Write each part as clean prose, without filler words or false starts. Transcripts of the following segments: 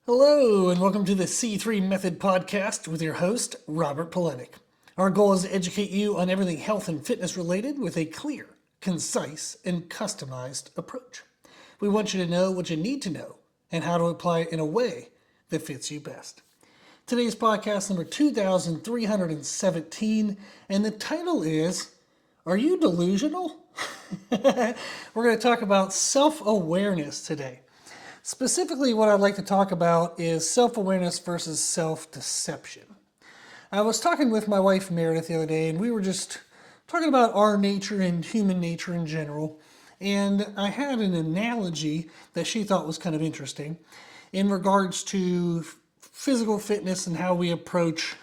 Hello, and welcome to the C3Method Podcast with your host, Robert Polenic. Our goal is to educate you on everything health and fitness related with a clear, concise, and customized approach. We want you to know what you need to know and how to apply it in a way that fits you best. Today's podcast number 2317, and the title is, Are You Delusional? We're going to talk about self-awareness today. Specifically, what I'd like to talk about is self-awareness versus self-deception. I was talking with my wife Meredith the other day, and we were just talking about our nature and human nature in general. And I had an analogy that she thought was kind of interesting in regards to physical fitness and how we approach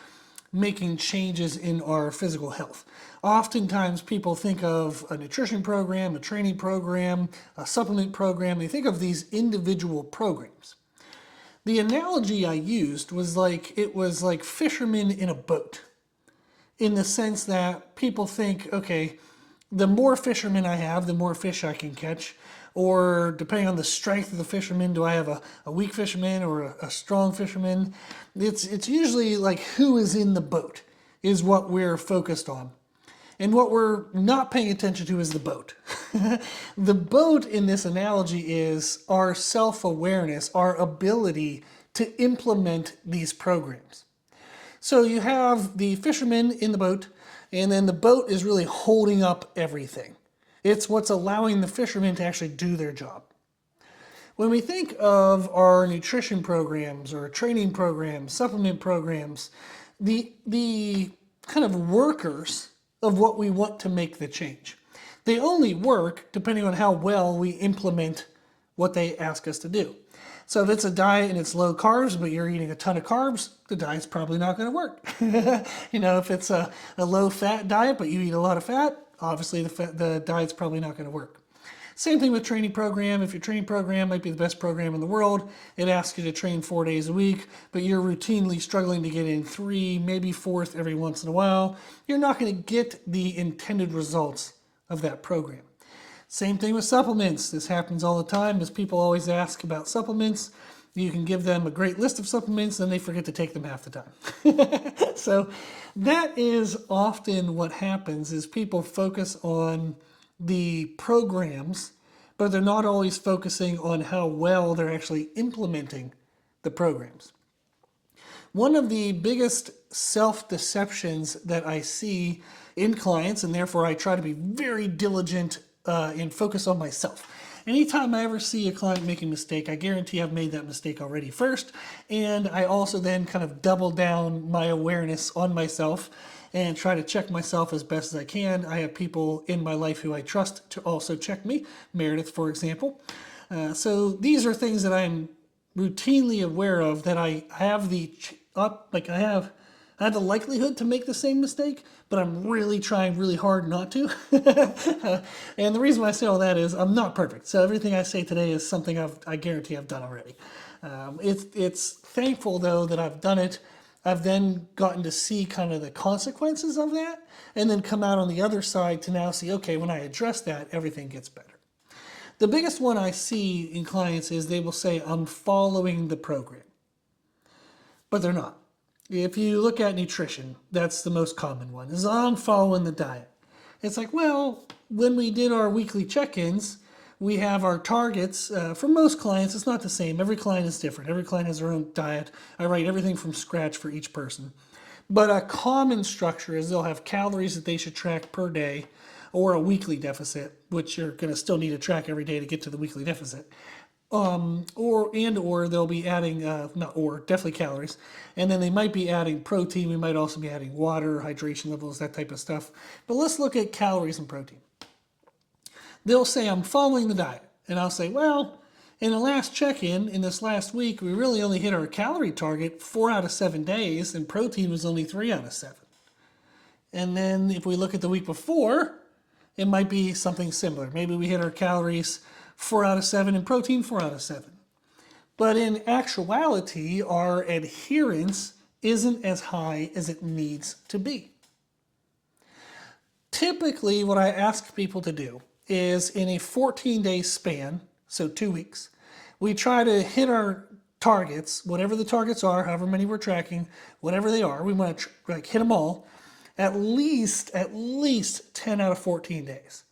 making changes in our physical health. Oftentimes people think of a nutrition program, a training program, a supplement program. They think of these individual programs. The analogy I used was like, it was like fishermen in a boat, in the sense that people think, okay, the more fishermen I have, the more fish I can catch. Or depending on the strength of the fisherman, do I have a weak fisherman or a strong fisherman? It's usually like who is in the boat is what we're focused on. And what we're not paying attention to is the boat. The boat in this analogy is our self-awareness, our ability to implement these programs. So you have the fisherman in the boat, and then the boat is really holding up everything. It's what's allowing the fishermen to actually do their job. When we think of our nutrition programs or training programs, supplement programs, the kind of workers of what we want to make the change, they only work depending on how well we implement what they ask us to do. So if it's a diet and it's low carbs, but you're eating a ton of carbs, the diet's probably not going to work. If it's a low fat diet, but you eat a lot of fat, obviously the diet's probably not going to work. Same thing with training program. If your training program might be the best program in the world, it asks you to train 4 days a week, but you're routinely struggling to get in 3, maybe 4th every once in a while, you're not going to get the intended results of that program. Same thing with supplements. This happens all the time, as people always ask about supplements. You can give them a great list of supplements and they forget to take them half the time. So that is often what happens, is people focus on the programs, but they're not always focusing on how well they're actually implementing the programs. One of the biggest self-deceptions that I see in clients, and therefore I try to be very diligent and focus on myself. Anytime I ever see a client make a mistake, I guarantee I've made that mistake already first, and I also then kind of double down my awareness on myself and try to check myself as best as I can. I have people in my life who I trust to also check me, Meredith, for example. So these are things that I'm routinely aware of, that I have I have the likelihood to make the same mistake, but I'm really trying really hard not to. And the reason why I say all that is I'm not perfect. So everything I say today is something I guarantee I've done already. It's thankful though that I've done it. I've then gotten to see kind of the consequences of that, and then come out on the other side to now see, okay, when I address that, everything gets better. The biggest one I see in clients is they will say, I'm following the program, but they're not. If you look at nutrition, that's the most common one, is I'm following the diet. It's like, well, when we did our weekly check-ins, we have our targets. For most clients, it's not the same. Every client is different. Every client has their own diet. I write everything from scratch for each person. But a common structure is they'll have calories that they should track per day, or a weekly deficit, which you're going to still need to track every day to get to the weekly deficit. Or they'll be adding, definitely calories. And then they might be adding protein. We might also be adding water, hydration levels, that type of stuff. But let's look at calories and protein. They'll say, I'm following the diet. And I'll say, well, in the last check-in, in this last week, we really only hit our calorie target 4 out of 7 days, and protein was only 3 out of 7. And then if we look at the week before, it might be something similar. Maybe we hit our calories 4 out of 7 and protein 4 out of 7. But in actuality, our adherence isn't as high as it needs to be. Typically, what I ask people to do is in a 14-day span, so 2 weeks, we try to hit our targets, whatever the targets are, however many we're tracking, whatever they are, we want to hit them all at least 10 out of 14 days.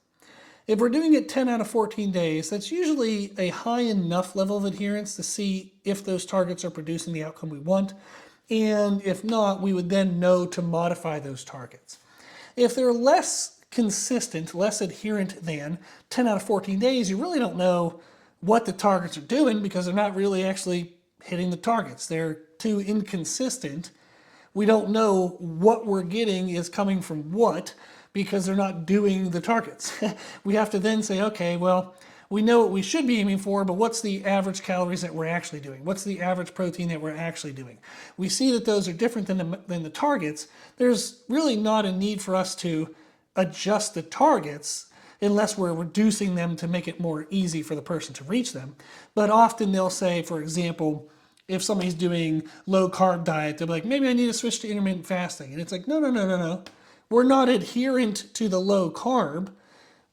If we're doing it 10 out of 14 days, that's usually a high enough level of adherence to see if those targets are producing the outcome we want. And if not, we would then know to modify those targets. If they're less consistent, less adherent than 10 out of 14 days, you really don't know what the targets are doing because they're not really actually hitting the targets. They're too inconsistent. We don't know what we're getting is coming from what because they're not doing the targets. We have to then say, okay, well, we know what we should be aiming for, but what's the average calories that we're actually doing? What's the average protein that we're actually doing? We see that those are different than the targets. There's really not a need for us to adjust the targets unless we're reducing them to make it more easy for the person to reach them. But often they'll say, for example, if somebody's doing low carb diet, they'll be like, maybe I need to switch to intermittent fasting. And it's like, no. We're not adherent to the low carb.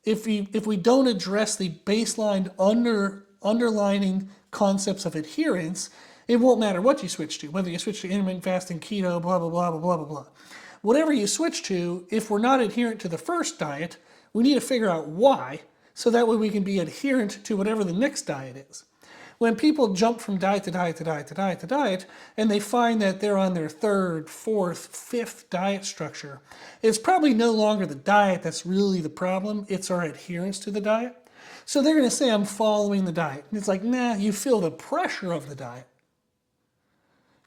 If we don't address the baseline underlining concepts of adherence, it won't matter what you switch to, whether you switch to intermittent fasting, keto, blah, blah, blah, blah, blah, blah, blah. Whatever you switch to, if we're not adherent to the first diet, we need to figure out why, so that way we can be adherent to whatever the next diet is. When people jump from diet to diet to diet to diet to diet, and they find that they're on their third, fourth, fifth diet structure, it's probably no longer the diet that's really the problem, it's our adherence to the diet. So they're going to say, I'm following the diet. And it's like, nah, you feel the pressure of the diet.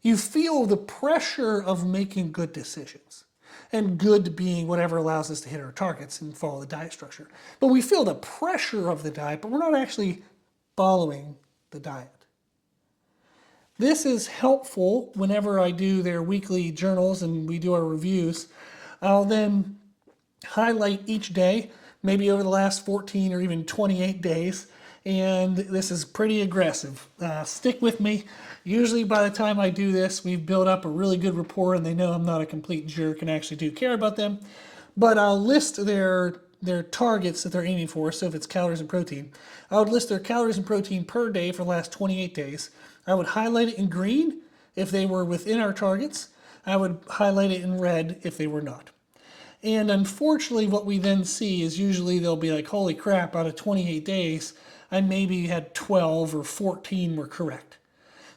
You feel the pressure of making good decisions. And good being whatever allows us to hit our targets and follow the diet structure. But we feel the pressure of the diet, but we're not actually following the diet. This is helpful whenever I do their weekly journals and we do our reviews. I'll then highlight each day, maybe over the last 14 or even 28 days, and this is pretty aggressive. Stick with me. Usually by the time I do this, we've built up a really good rapport and they know I'm not a complete jerk and actually do care about them. But I'll list their targets that they're aiming for. So if it's calories and protein, I would list their calories and protein per day for the last 28 days. I would highlight it in green if they were within our targets. I would highlight it in red if they were not. And unfortunately, what we then see is usually they'll be like, holy crap, out of 28 days, I maybe had 12 or 14 were correct.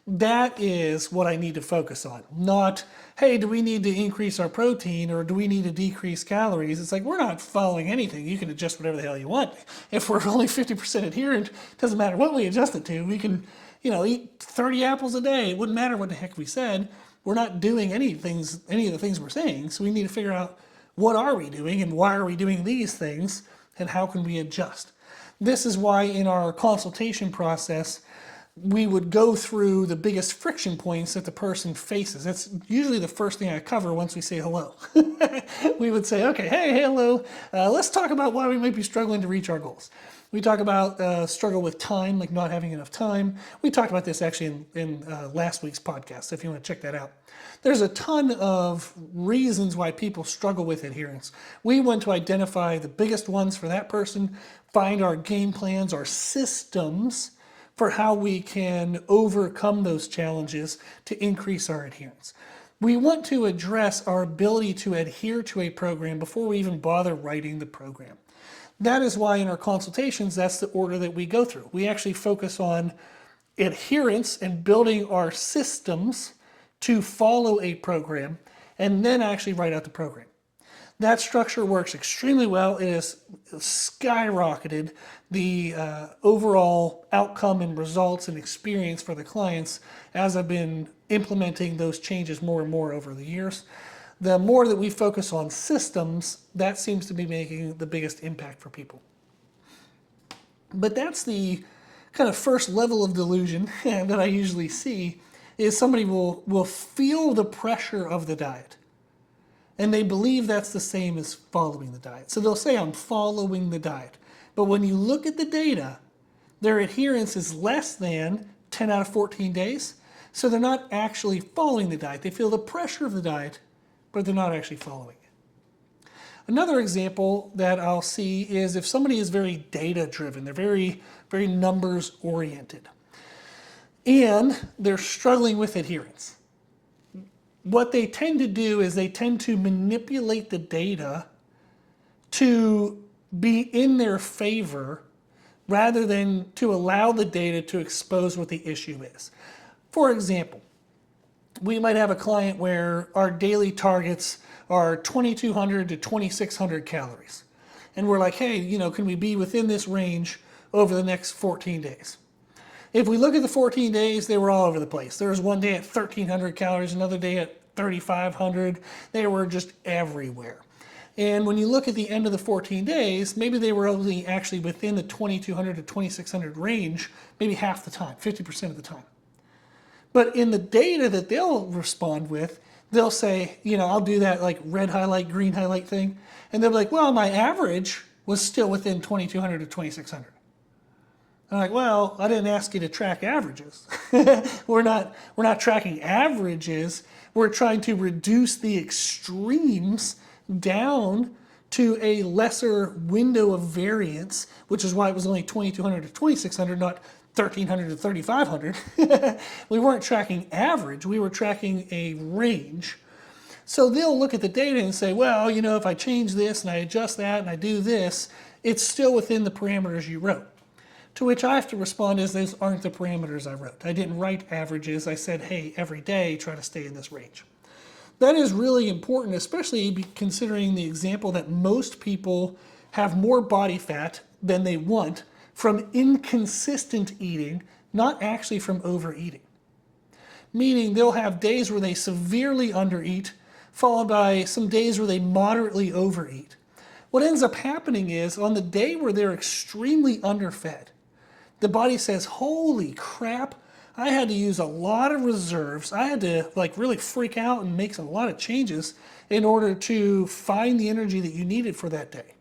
That is what I need to focus on. Not, hey, do we need to increase our protein or do we need to decrease calories? It's like, we're not following anything. You can adjust whatever the hell you want. If we're only 50% adherent, it doesn't matter what we adjust it to. We can, eat 30 apples a day. It wouldn't matter what the heck we said. We're not doing any of the things we're saying. So we need to figure out what are we doing and why are we doing these things and how can we adjust. This is why in our consultation process, we would go through the biggest friction points that the person faces. That's usually the first thing I cover once we say hello. We would say, okay, hey, hello, let's talk about why we might be struggling to reach our goals. We talk about struggle with time, like not having enough time. We talked about this actually in last week's podcast, if you want to check that out. There's a ton of reasons why people struggle with adherence. We want to identify the biggest ones for that person, find our game plans, our systems, for how we can overcome those challenges to increase our adherence. We want to address our ability to adhere to a program before we even bother writing the program. That is why in our consultations, that's the order that we go through. We actually focus on adherence and building our systems to follow a program, and then actually write out the program. That structure works extremely well. It has skyrocketed the overall outcome and results and experience for the clients as I've been implementing those changes more and more over the years. The more that we focus on systems, that seems to be making the biggest impact for people. But that's the kind of first level of delusion that I usually see, is somebody will feel the pressure of the diet. And they believe that's the same as following the diet. So they'll say, I'm following the diet. But when you look at the data, their adherence is less than 10 out of 14 days. So they're not actually following the diet. They feel the pressure of the diet, but they're not actually following it. Another example that I'll see is if somebody is very data driven, they're very, very numbers oriented. and they're struggling with adherence. What they tend to do is they tend to manipulate the data to be in their favor rather than to allow the data to expose what the issue is. For example, we might have a client where our daily targets are 2,200 to 2,600 calories. And we're like, hey, can we be within this range over the next 14 days? If we look at the 14 days, they were all over the place. There was one day at 1,300 calories, another day at 3,500. They were just everywhere. And when you look at the end of the 14 days, maybe they were only actually within the 2,200 to 2,600 range, maybe half the time, 50% of the time. But in the data that they'll respond with, they'll say, I'll do that like red highlight, green highlight thing. And they'll be like, well, my average was still within 2,200 to 2,600. I'm like, well, I didn't ask you to track averages. We're not tracking averages. We're trying to reduce the extremes down to a lesser window of variance, which is why it was only 2,200 to 2,600, not 1,300 to 3,500. We weren't tracking average, we were tracking a range. So they'll look at the data and say, well, if I change this and I adjust that and I do this, it's still within the parameters you wrote. To which I have to respond is those aren't the parameters I wrote. I didn't write averages. I said, hey, every day try to stay in this range. That is really important, especially considering the example that most people have more body fat than they want from inconsistent eating, not actually from overeating. Meaning they'll have days where they severely undereat, followed by some days where they moderately overeat. What ends up happening is on the day where they're extremely underfed, the body says, holy crap, I had to use a lot of reserves. I had to really freak out and make a lot of changes in order to find the energy that you needed for that day.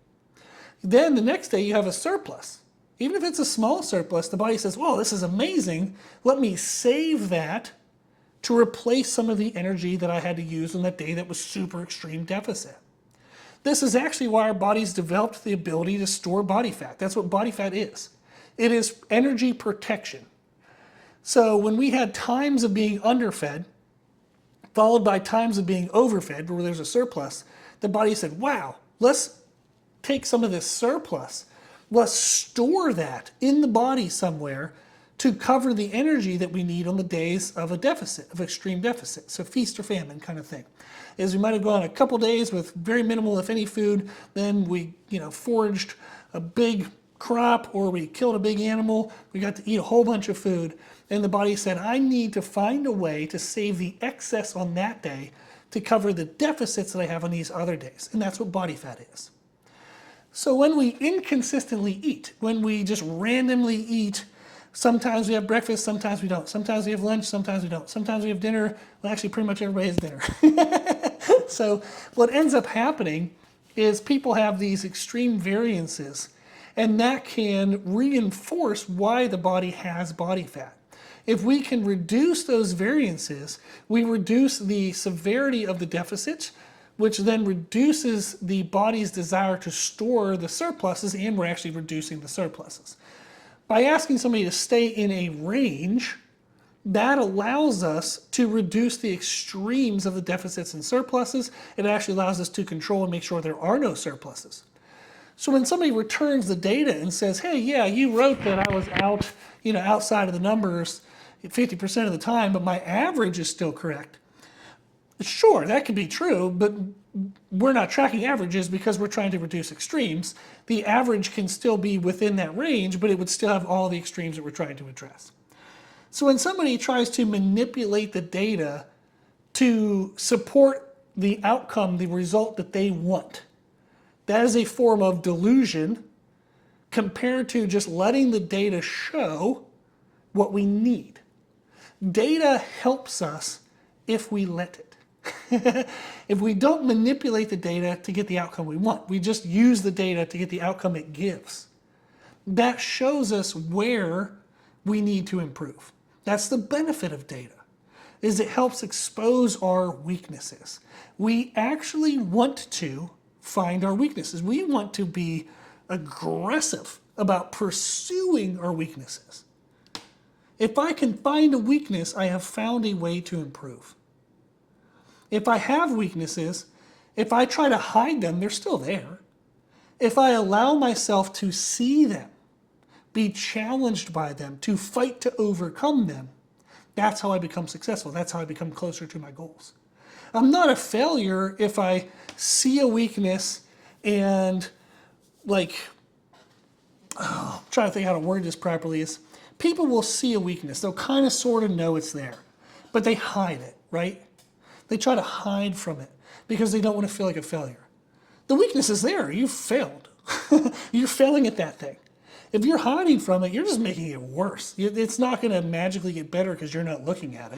Then the next day you have a surplus. Even if it's a small surplus, the body says, whoa, this is amazing. Let me save that to replace some of the energy that I had to use on that day that was super extreme deficit. This is actually why our bodies developed the ability to store body fat. That's what body fat is. It is energy protection. So when we had times of being underfed, followed by times of being overfed, where there's a surplus, the body said, wow, let's take some of this surplus. Let's store that in the body somewhere to cover the energy that we need on the days of a deficit, of extreme deficit. So feast or famine kind of thing. Is we might have gone a couple days with very minimal, if any, food. Then we, foraged a big crop or we killed a big animal. We got to eat a whole bunch of food. And the body said, I need to find a way to save the excess on that day to cover the deficits that I have on these other days. And that's what body fat is. So when we inconsistently eat, when we just randomly eat, sometimes we have breakfast, sometimes we don't. Sometimes we have lunch, sometimes we don't. Sometimes we have dinner. Well, actually, pretty much everybody has dinner. So what ends up happening is people have these extreme variances, and that can reinforce why the body has body fat. If we can reduce those variances, we reduce the severity of the deficits, which then reduces the body's desire to store the surpluses, and we're actually reducing the surpluses. By asking somebody to stay in a range, that allows us to reduce the extremes of the deficits and surpluses. It actually allows us to control and make sure there are no surpluses. So when somebody returns the data and says, hey, yeah, you wrote that I was outside of the numbers 50% of the time, but my average is still correct. Sure, that could be true, but we're not tracking averages because we're trying to reduce extremes. The average can still be within that range, but it would still have all the extremes that we're trying to address. So when somebody tries to manipulate the data to support the outcome, the result that they want, that is a form of delusion compared to just letting the data show what we need. Data helps us if we let it. If we don't manipulate the data to get the outcome we want, we just use the data to get the outcome it gives. That shows us where we need to improve. That's the benefit of data, is it helps expose our weaknesses. We actually want to find our weaknesses. We want to be aggressive about pursuing our weaknesses. If I can find a weakness, I have found a way to improve. If I have weaknesses, if I try to hide them, they're still there. If I allow myself to see them, be challenged by them, to fight to overcome them, that's how I become successful. That's how I become closer to my goals. I'm not a failure if I see a weakness and I'm trying to think how to word this properly, is people will see a weakness. They'll kind of sort of know it's there, but they hide it, right? They try to hide from it because they don't want to feel like a failure. The weakness is there. You've failed. You're failing at that thing. If you're hiding from it, you're just making it worse. It's not going to magically get better because you're not looking at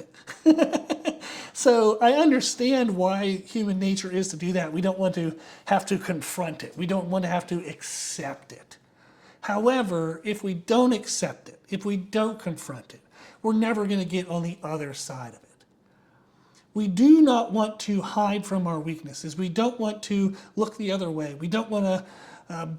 it. So I understand why human nature is to do that. We don't want to have to confront it. We don't want to have to accept it. However, if we don't accept it, if we don't confront it, we're never going to get on the other side of it. We do not want to hide from our weaknesses. We don't want to look the other way. We don't want to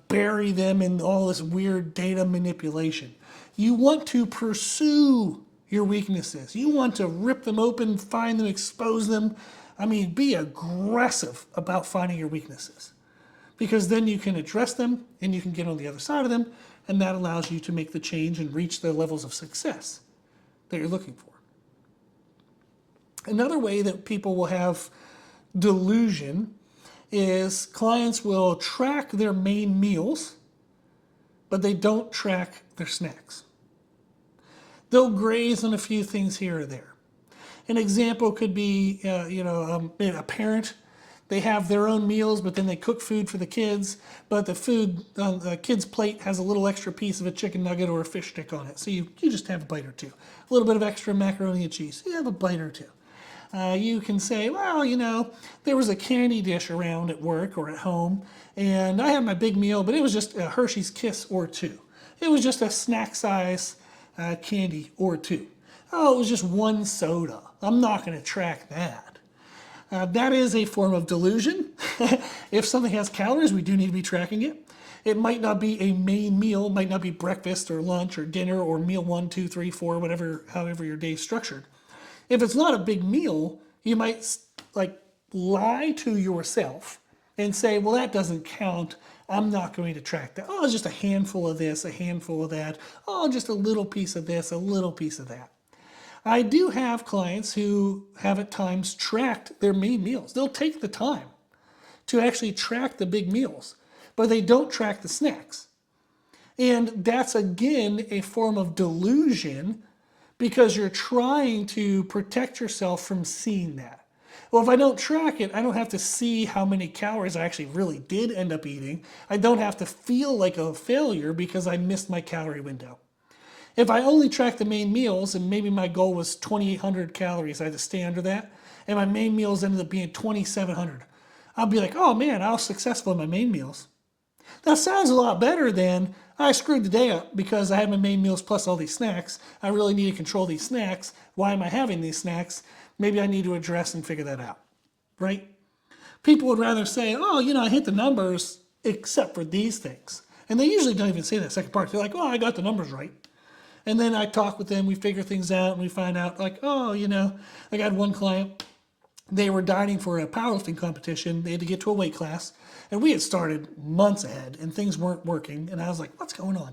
bury them in all this weird data manipulation. You want to pursue your weaknesses. You want to rip them open, find them, expose them. I mean, be aggressive about finding your weaknesses, because then you can address them and you can get on the other side of them, and that allows you to make the change and reach the levels of success that you're looking for. Another way that people will have delusion is clients will track their main meals, but they don't track their snacks. They'll graze on a few things here or there. An example could be, a parent. They have their own meals, but then they cook food for the kids. But the food on the kid's plate has a little extra piece of a chicken nugget or a fish stick on it. So you just have a bite or two. A little bit of extra macaroni and cheese. You have a bite or two. You can say, well, there was a candy dish around at work or at home, and I had my big meal, but it was just a Hershey's Kiss or two. It was just a snack size candy or two. Oh, it was just one soda. I'm not going to track that. That is a form of delusion. If something has calories, we do need to be tracking it. It might not be a main meal, might not be breakfast or lunch or dinner or meal 1, 2, 3, 4, however your day is structured. If it's not a big meal, you might lie to yourself and say, well, that doesn't count. I'm not going to track that. Oh, it's just a handful of this, a handful of that. Oh, just a little piece of this, a little piece of that. I do have clients who have at times tracked their main meals. They'll take the time to actually track the big meals, but they don't track the snacks. And that's, again, a form of delusion, because you're trying to protect yourself from seeing that. Well, if I don't track it, I don't have to see how many calories I actually really did end up eating. I don't have to feel like a failure because I missed my calorie window. If I only track the main meals, and maybe my goal was 2,800 calories, I had to stay under that, and my main meals ended up being 2,700. I'll be like, oh man, I was successful in my main meals. That sounds a lot better than I screwed the day up because I had my main meals plus all these snacks. I really need to control these snacks. Why am I having these snacks? Maybe I need to address and figure that out, right? People would rather say, oh, I hit the numbers except for these things. And they usually don't even say that second part. They're like, oh, I got the numbers right. And then I talk with them, we figure things out, and we find out like, oh, I got one client. They were dieting for a powerlifting competition. They had to get to a weight class. And we had started months ahead and things weren't working. And I was like, what's going on?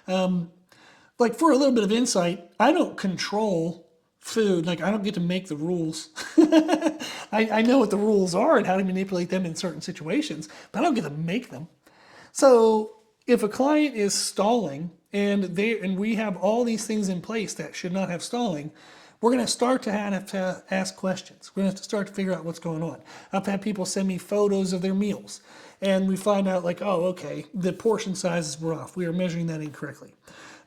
For a little bit of insight, I don't control food. I don't get to make the rules. I know what the rules are and how to manipulate them in certain situations, but I don't get to make them. So if a client is stalling and we have all these things in place that should not have stalling, we're going to start to have to ask questions. We're going to have to start to figure out what's going on. I've had people send me photos of their meals, and we find out oh, okay, the portion sizes were off. We were measuring that incorrectly.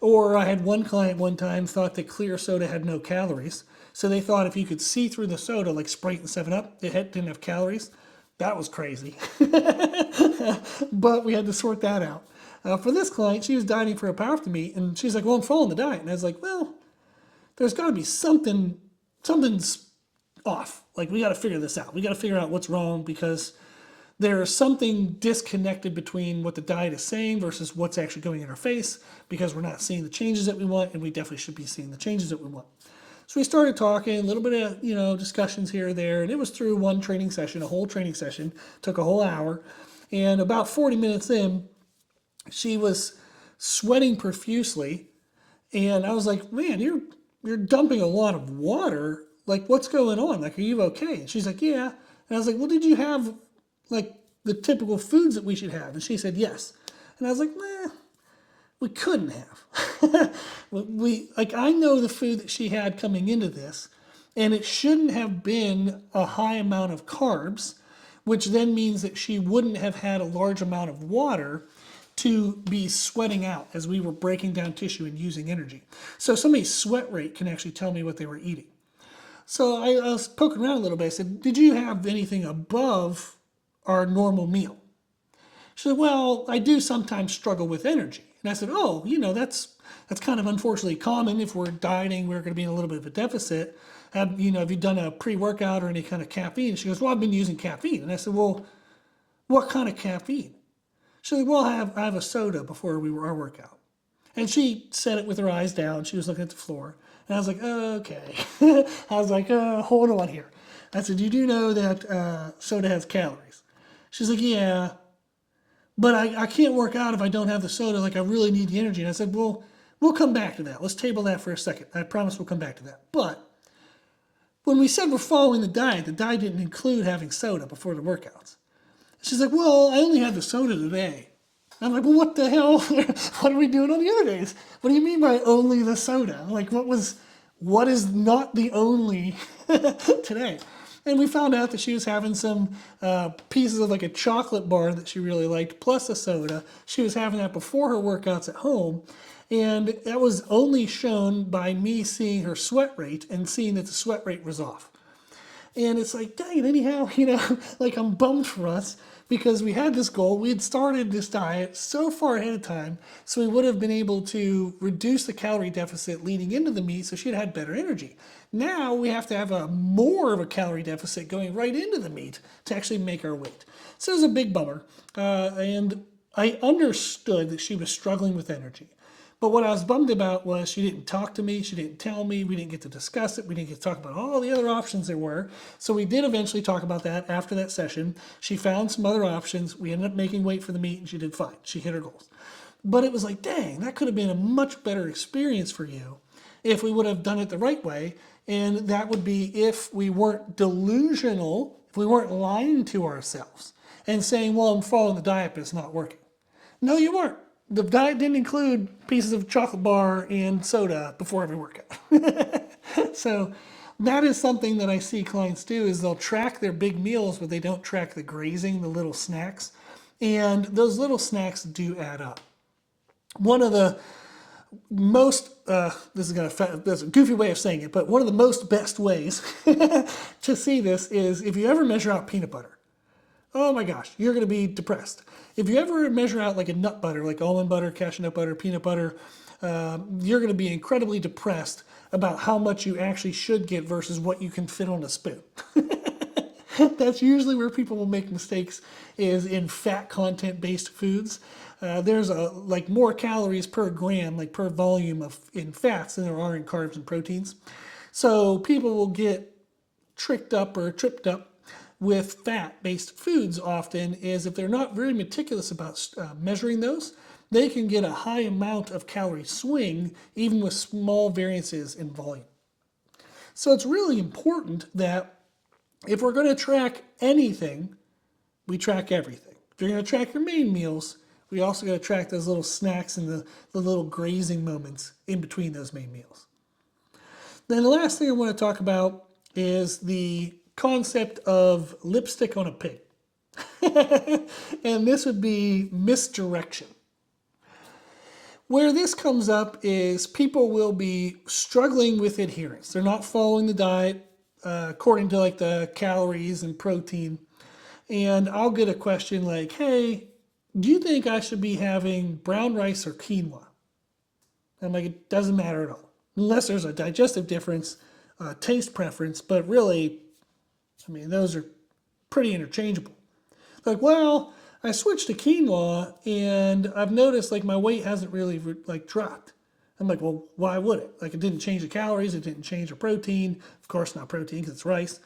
Or I had one client one time thought that clear soda had no calories, so they thought if you could see through the soda, like Sprite and 7-Up, it didn't have calories. That was crazy. But we had to sort that out. For this client, she was dieting for a powerlifting meet, and she's like, well, I'm following the diet. And I was like, well, there's got to be something's off. We got to figure this out. We got to figure out what's wrong, because there's something disconnected between what the diet is saying versus what's actually going in our face, because we're not seeing the changes that we want, and we definitely should be seeing the changes that we want. So we started talking, a little bit of, discussions here or there, and it was through one training session, a whole training session, took a whole hour, and about 40 minutes in, she was sweating profusely, and I was like, man, you're dumping a lot of water. Like, what's going on? Like, are you okay? And she's like, yeah. And I was like, well, did you have like the typical foods that we should have? And she said, yes. And I was like, nah, we couldn't have. I know the food that she had coming into this, and it shouldn't have been a high amount of carbs, which then means that she wouldn't have had a large amount of water to be sweating out as we were breaking down tissue and using energy. So somebody's sweat rate can actually tell me what they were eating. So I was poking around a little bit. I said, did you have anything above our normal meal? She said, well, I do sometimes struggle with energy. And I said, oh, that's kind of unfortunately common. If we're dieting, we're going to be in a little bit of a deficit. Have you done a pre-workout or any kind of caffeine? She goes, well, I've been using caffeine. And I said, well, what kind of caffeine? She said, well, I have a soda before our workout. And she said it with her eyes down. She was looking at the floor. And I was like, oh, okay. I was like, hold on here. I said, you do know that soda has calories? She's like, yeah, but I can't work out if I don't have the soda. Like, I really need the energy. And I said, well, we'll come back to that. Let's table that for a second. I promise we'll come back to that. But when we said we're following the diet didn't include having soda before the workouts. She's like, well, I only had the soda today. I'm like, well, what the hell? What are we doing on the other days? What do you mean by only the soda? Like, what is not the only today? And we found out that she was having some pieces of like a chocolate bar that she really liked, plus a soda. She was having that before her workouts at home. And that was only shown by me seeing her sweat rate and seeing that the sweat rate was off. And it's like, dang it, anyhow, like I'm bummed for us because we had this goal. We had started this diet so far ahead of time, so we would have been able to reduce the calorie deficit leading into the meet so she'd had better energy. Now we have to have more of a calorie deficit going right into the meet to actually make our weight. So it was a big bummer. And I understood that she was struggling with energy. But what I was bummed about was she didn't talk to me, she didn't tell me, we didn't get to discuss it, we didn't get to talk about all the other options there were. So we did eventually talk about that after that session. She found some other options, we ended up making weight for the meet, and she did fine. She hit her goals. But it was like, dang, that could have been a much better experience for you if we would have done it the right way. And that would be if we weren't delusional, if we weren't lying to ourselves and saying, well, I'm following the diet, but it's not working. No, you weren't. The diet didn't include pieces of chocolate bar and soda before every workout. So that is something that I see clients do is they'll track their big meals, but they don't track the grazing, the little snacks. And those little snacks do add up. One of the most, this is a goofy way of saying it, but one of the most best ways to see this is if you ever measure out peanut butter. Oh my gosh, you're going to be depressed. If you ever measure out like a nut butter, like almond butter, cashew nut butter, peanut butter, you're going to be incredibly depressed about how much you actually should get versus what you can fit on a spoon. That's usually where people will make mistakes is in fat content based foods. There's like more calories per gram, like per volume in fats than there are in carbs and proteins. So people will get tricked up or tripped up with fat-based foods often is if they're not very meticulous about measuring those, they can get a high amount of calorie swing even with small variances in volume. So it's really important that if we're going to track anything, we track everything. If you're going to track your main meals, we also got to track those little snacks and the little grazing moments in between those main meals. Then the last thing I want to talk about is the concept of lipstick on a pig. And this would be misdirection. Where this comes up is people will be struggling with adherence. They're not following the diet according to like the calories and protein. And I'll get a question like, hey, do you think I should be having brown rice or quinoa? I'm like, it doesn't matter at all. Unless there's a digestive difference, taste preference, but really, I mean, those are pretty interchangeable. Like, well, I switched to quinoa and I've noticed like my weight hasn't really like dropped. I'm like, well, why would it? Like, it didn't change the calories, it didn't change the protein. Of course, not protein because it's rice.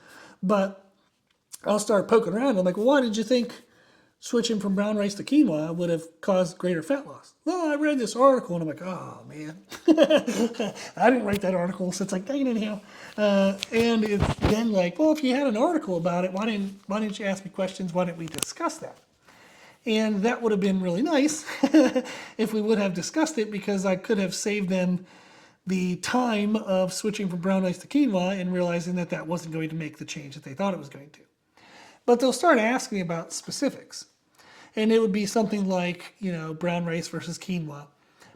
But I'll start poking around. I'm like, well, why did you think switching from brown rice to quinoa would have caused greater fat loss? Well, I read this article and I'm like, oh man, I didn't write that article, so it's like, dang it anyhow. And it's then like, well, if you had an article about it, why didn't you ask me questions? Why didn't we discuss that? And that would have been really nice if we would have discussed it, because I could have saved them the time of switching from brown rice to quinoa and realizing that that wasn't going to make the change that they thought it was going to. But they'll start asking about specifics. And it would be something like, brown rice versus quinoa.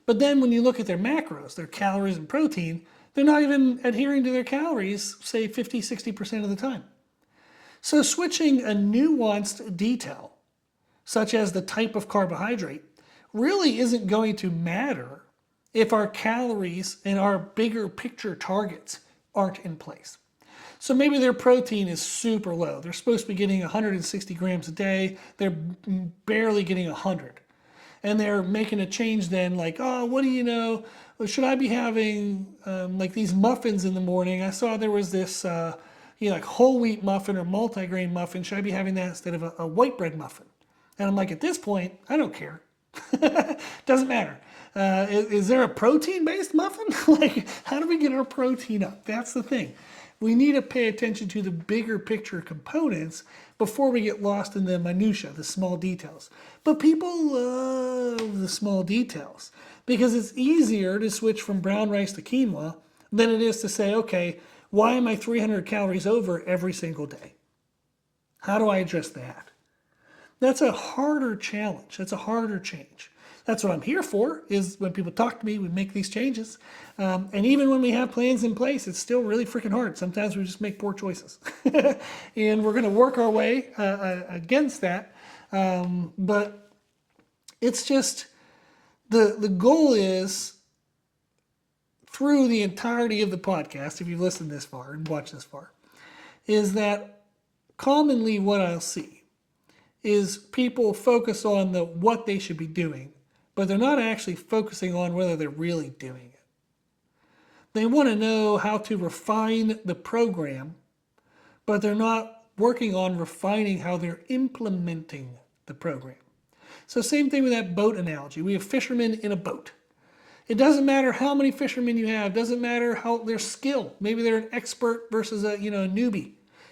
But then when you look at their macros, their calories and protein, they're not even adhering to their calories, say 50, 60% of the time. So switching a nuanced detail, such as the type of carbohydrate, really isn't going to matter if our calories and our bigger picture targets aren't in place. So maybe their protein is super low. They're supposed to be getting 160 grams a day. They're barely getting 100. And they're making a change then like, oh, what do you know? Should I be having like these muffins in the morning? I saw there was this like whole wheat muffin or multigrain muffin. Should I be having that instead of a white bread muffin? And I'm like, at this point, I don't care. Doesn't matter. Is there a protein-based muffin? Like, how do we get our protein up? That's the thing. We need to pay attention to the bigger picture components before we get lost in the minutia, the small details. But people love the small details because it's easier to switch from brown rice to quinoa than it is to say, okay, why am I 300 calories over every single day? How do I address that? That's a harder challenge. That's a harder change. That's what I'm here for, is when people talk to me, we make these changes. And even when we have plans in place, it's still really freaking hard. Sometimes we just make poor choices. And we're going to work our way against that. But it's just, the goal is, through the entirety of the podcast, if you've listened this far and watched this far, is that commonly what I'll see is people focus on what they should be doing, but they're not actually focusing on whether they're really doing it. They want to know how to refine the program, but they're not working on refining how they're implementing the program. So same thing with that boat analogy. We have fishermen in a boat. It doesn't matter how many fishermen you have. Doesn't matter how their skill. Maybe they're an expert versus a newbie.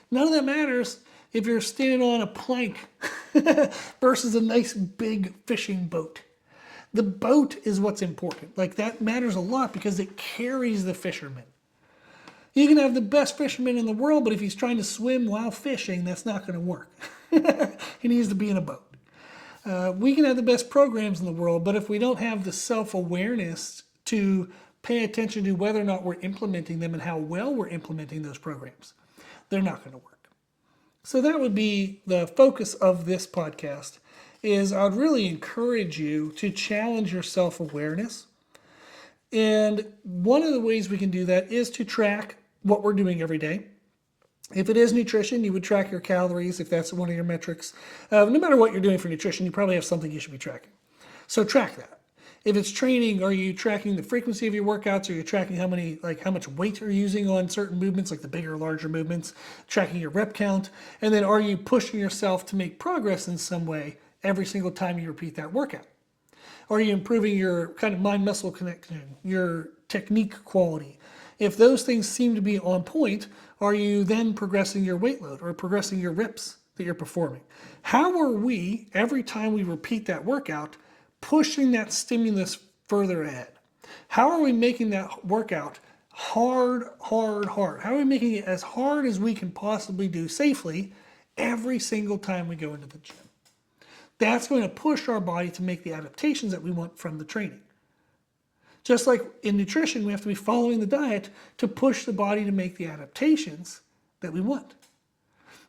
None of that matters if you're standing on a plank versus a nice big fishing boat. The boat is what's important. Like, that matters a lot because it carries the fisherman. You can have the best fisherman in the world, but if he's trying to swim while fishing, that's not going to work. He needs to be in a boat. We can have the best programs in the world, but if we don't have the self-awareness to pay attention to whether or not we're implementing them and how well we're implementing those programs, they're not going to work. So that would be the focus of this podcast, is I'd really encourage you to challenge your self-awareness. And one of the ways we can do that is to track what we're doing every day. If it is nutrition, you would track your calories if that's one of your metrics. No matter what you're doing for nutrition, you probably have something you should be tracking. So track that. If it's training, are you tracking the frequency of your workouts? Are you tracking how much weight you're using on certain movements, like the bigger or larger movements? Tracking your rep count? And then are you pushing yourself to make progress in some way every single time you repeat that workout? Are you improving your kind of mind-muscle connection, your technique quality? If those things seem to be on point, are you then progressing your weight load or progressing your reps that you're performing? How are we, every time we repeat that workout, pushing that stimulus further ahead? How are we making that workout hard? How are we making it as hard as we can possibly do safely every single time we go into the gym? That's going to push our body to make the adaptations that we want from the training. Just like in nutrition, we have to be following the diet to push the body to make the adaptations that we want.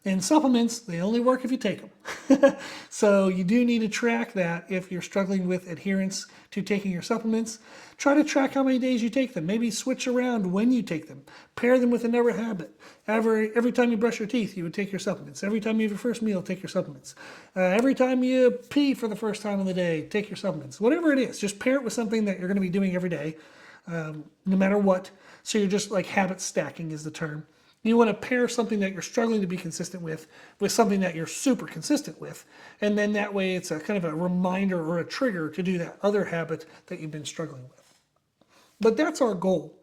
And supplements, they only work if you take them. So you do need to track that if you're struggling with adherence to taking your supplements. Try to track how many days you take them. Maybe switch around when you take them. Pair them with another habit. Every time you brush your teeth, you would take your supplements. Every time you have your first meal, take your supplements. Every time you pee for the first time of the day, take your supplements. Whatever it is, just pair it with something that you're going to be doing every day, no matter what. So you're just like habit stacking is the term. You want to pair something that you're struggling to be consistent with something that you're super consistent with. And then that way it's a kind of a reminder or a trigger to do that other habit that you've been struggling with. But that's our goal,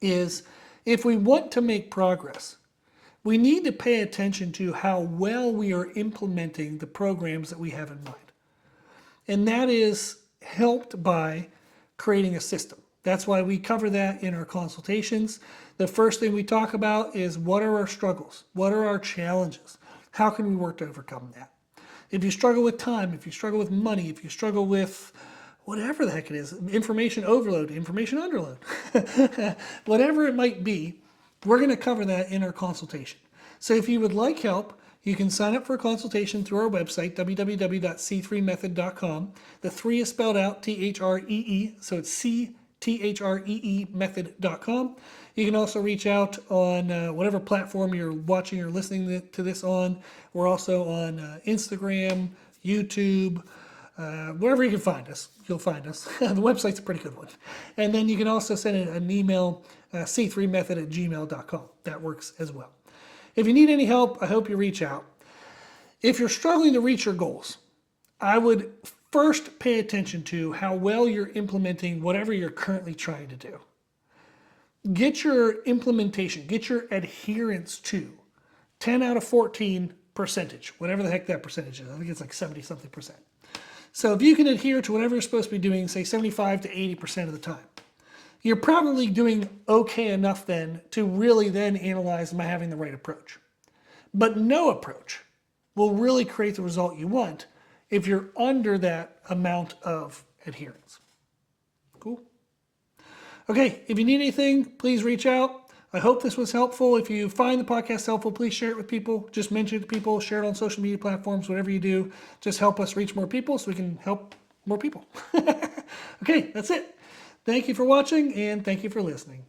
is if we want to make progress, we need to pay attention to how well we are implementing the programs that we have in mind. And that is helped by creating a system. That's why we cover that in our consultations. The first thing we talk about is what are our struggles? What are our challenges? How can we work to overcome that? If you struggle with time, if you struggle with money, if you struggle with whatever the heck it is, information overload, information underload, whatever it might be, we're going to cover that in our consultation. So if you would like help, you can sign up for a consultation through our website, www.c3method.com. The 3 is spelled out, T-H-R-E-E, so it's C-T-H-R-E-E method.com. You can also reach out on whatever platform you're watching or listening to this on. We're also on Instagram, YouTube, wherever you can find us, you'll find us. The website's a pretty good one. And then you can also send an email, c3method@gmail.com. That works as well. If you need any help, I hope you reach out. If you're struggling to reach your goals, I would first pay attention to how well you're implementing whatever you're currently trying to do. Get your implementation, get your adherence to 10 out of 14 percentage, whatever the heck that percentage is. I think it's like 70-something percent. So if you can adhere to whatever you're supposed to be doing, say 75 to 80% of the time, you're probably doing okay enough then to really then analyze, am I having the right approach? But no approach will really create the result you want if you're under that amount of adherence. Cool? Okay, if you need anything, please reach out. I hope this was helpful. If you find the podcast helpful, please share it with people. Just mention it to people, share it on social media platforms, whatever you do. Just help us reach more people so we can help more people. Okay, that's it. Thank you for watching and thank you for listening.